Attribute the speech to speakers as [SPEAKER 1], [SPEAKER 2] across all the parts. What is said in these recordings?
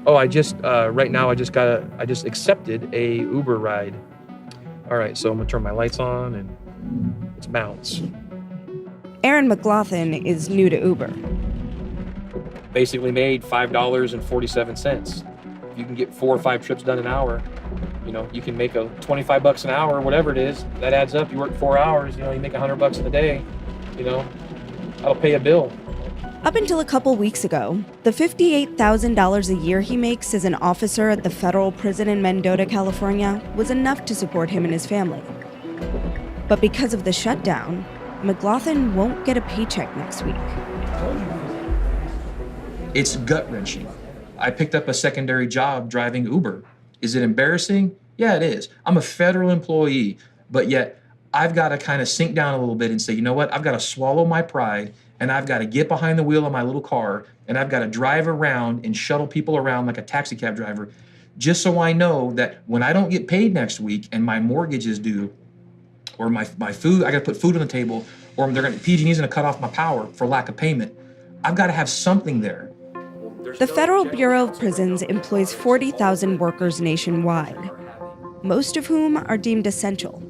[SPEAKER 1] Oh, I just right now I just accepted a Uber ride. All right, so I'm gonna turn my lights on and let's bounce.
[SPEAKER 2] Aaron McLaughlin is new to Uber.
[SPEAKER 1] Basically made $5.47. If you can get 4 or 5 trips done an hour, you can make a $25 an hour, whatever it is. That adds up. You work 4 hours, you make $100 in a day. That'll pay a bill.
[SPEAKER 2] Up until a couple weeks ago, the $58,000 a year he makes as an officer at the federal prison in Mendota, California, was enough to support him and his family. But because of the shutdown, McLaughlin won't get a paycheck next week.
[SPEAKER 1] It's gut-wrenching. I picked up a secondary job driving Uber. Is it embarrassing? Yeah, it is. I'm a federal employee, but yet I've got to kind of sink down a little bit and say, you know what? I've got to swallow my pride, and I've got to get behind the wheel of my little car, and I've got to drive around and shuttle people around like a taxi cab driver, just so I know that when I don't get paid next week and my mortgage is due, or my food, I got to put food on the table, or PG&E's going to cut off my power for lack of payment. I've got to have something there.
[SPEAKER 2] The Federal Bureau of Prisons employs 40,000 workers nationwide, most of whom are deemed essential.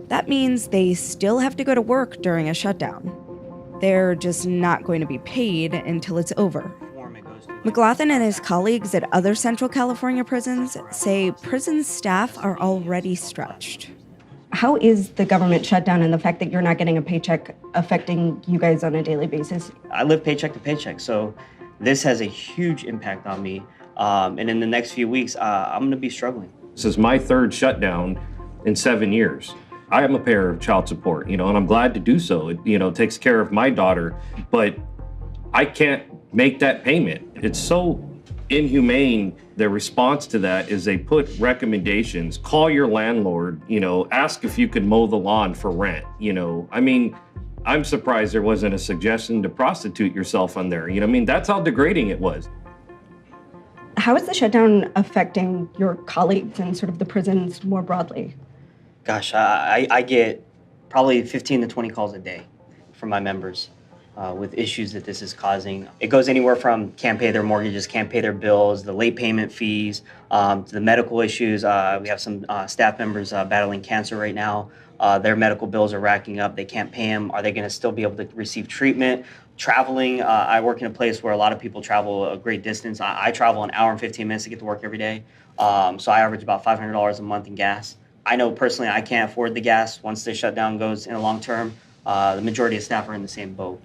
[SPEAKER 2] That means they still have to go to work during a shutdown. They're just not going to be paid until it's over. McLaughlin and his colleagues at other Central California prisons say prison staff are already stretched.
[SPEAKER 3] How is the government shutdown and the fact that you're not getting a paycheck affecting you guys on a daily basis?
[SPEAKER 4] I live paycheck to paycheck, so this has a huge impact on me. And in the next few weeks, I'm gonna be struggling.
[SPEAKER 5] This is my third shutdown in 7 years. I am a payer of child support, and I'm glad to do so. It, takes care of my daughter, but I can't make that payment. It's so inhumane. Their response to that is they put recommendations, call your landlord, ask if you could mow the lawn for rent, I'm surprised there wasn't a suggestion to prostitute yourself on there. That's how degrading it was.
[SPEAKER 3] How is the shutdown affecting your colleagues and sort of the prisons more broadly?
[SPEAKER 4] Gosh, I get probably 15 to 20 calls a day from my members with issues that this is causing. It goes anywhere from can't pay their mortgages, can't pay their bills, the late payment fees, to the medical issues. We have some staff members battling cancer right now. Their medical bills are racking up. They can't pay them. Are they going to still be able to receive treatment? Traveling, I work in a place where a lot of people travel a great distance. I travel an hour and 15 minutes to get to work every day. So I average about $500 a month in gas. I know personally I can't afford the gas once the shutdown goes in the long term. The majority of staff are in the same boat.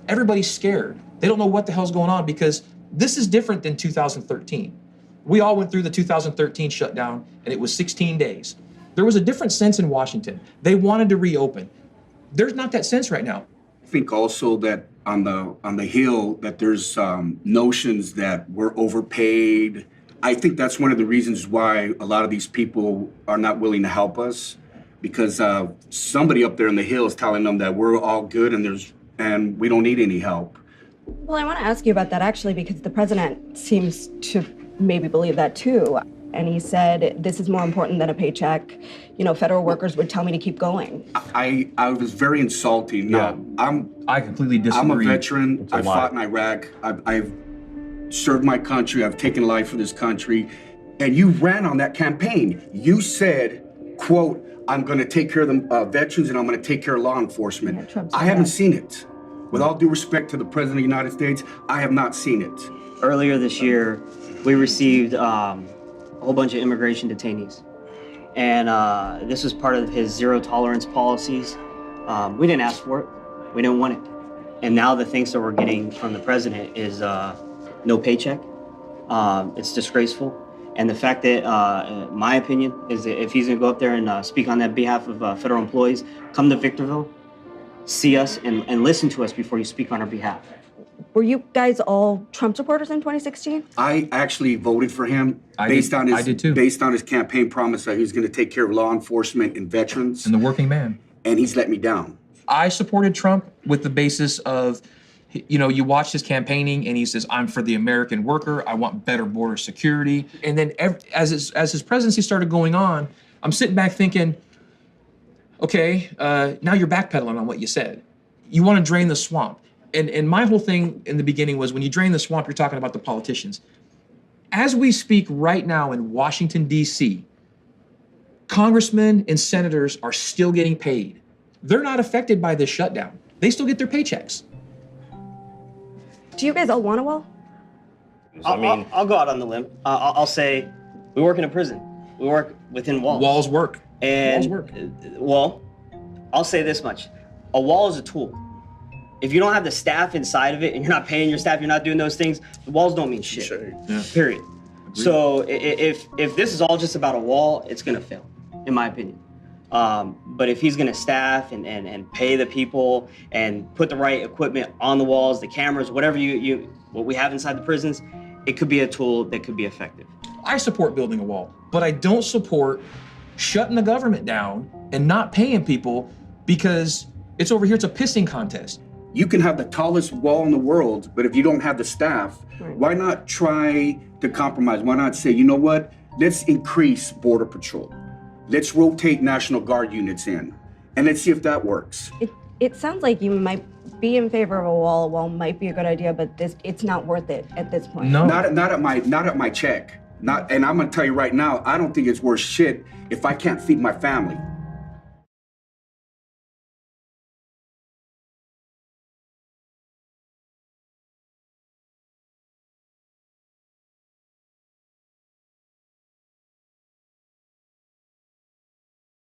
[SPEAKER 1] Everybody's scared. They don't know what the hell's going on because this is different than 2013. We all went through the 2013 shutdown and it was 16 days. There was a different sense in Washington. They wanted to reopen. There's not that sense right now.
[SPEAKER 6] I think also that on the Hill that there's notions that we're overpaid. I think that's one of the reasons why a lot of these people are not willing to help us, because somebody up there in the Hill is telling them that we're all good and we don't need any help.
[SPEAKER 3] Well, I want to ask you about that actually, because the president seems to maybe believe that too. And he said, this is more important than a paycheck. Federal workers would tell me to keep going.
[SPEAKER 6] I was very insulting.
[SPEAKER 1] Yeah. I completely disagree.
[SPEAKER 6] I'm a veteran. I fought in Iraq. I've served my country. I've taken life for this country. And you ran on that campaign. You said, quote, I'm going to take care of the veterans and I'm going to take care of law enforcement.
[SPEAKER 3] Yeah,
[SPEAKER 6] I haven't seen it. With all due respect to the President of the United States, I have not seen it.
[SPEAKER 4] Earlier this year, we received a whole bunch of immigration detainees. And this was part of his zero tolerance policies. We didn't ask for it. We didn't want it. And now the things that we're getting from the president is no paycheck. It's disgraceful. And the fact that, my opinion, is that if he's gonna go up there and speak on that behalf of federal employees, come to Victorville, see us, and listen to us before you speak on our behalf.
[SPEAKER 3] Were you guys all Trump supporters in 2016?
[SPEAKER 6] I actually voted for him
[SPEAKER 1] I did too.
[SPEAKER 6] based on his campaign promise that he was going to take care of law enforcement and veterans.
[SPEAKER 1] And the working man.
[SPEAKER 6] And he's let me down.
[SPEAKER 1] I supported Trump with the basis of, you watch his campaigning and he says, I'm for the American worker. I want better border security. And then as his presidency started going on, I'm sitting back thinking, okay, now you're backpedaling on what you said. You want to drain the swamp. And my whole thing in the beginning was when you drain the swamp, you're talking about the politicians. As we speak right now in Washington, D.C., congressmen and senators are still getting paid. They're not affected by this shutdown. They still get their paychecks.
[SPEAKER 3] Do you guys all want a wall?
[SPEAKER 5] I mean,
[SPEAKER 4] I'll go out on the limb. I'll say we work in a prison. We work within walls.
[SPEAKER 1] Walls work.
[SPEAKER 4] And
[SPEAKER 1] Walls work.
[SPEAKER 4] well, I'll say this much: a wall is a tool. If you don't have the staff inside of it, and you're not paying your staff, you're not doing those things, the walls don't mean shit.
[SPEAKER 1] Yeah.
[SPEAKER 4] Period. So if this is all just about a wall, it's gonna fail, in my opinion. But if he's gonna staff and pay the people and put the right equipment on the walls, the cameras, whatever what we have inside the prisons, it could be a tool that could be effective.
[SPEAKER 1] I support building a wall, but I don't support shutting the government down and not paying people because it's over here, it's a pissing contest.
[SPEAKER 6] You can have the tallest wall in the world, but if you don't have the staff,
[SPEAKER 3] Right.
[SPEAKER 6] why not try to compromise? Why not say, you know what? Let's increase Border Patrol. Let's rotate National Guard units in, and let's see if that works.
[SPEAKER 3] It sounds like you might be in favor of a wall. A wall might be a good idea, but it's not worth it at this point.
[SPEAKER 1] No.
[SPEAKER 6] Not at my check. And I'm gonna tell you right now, I don't think it's worth shit if I can't feed my family.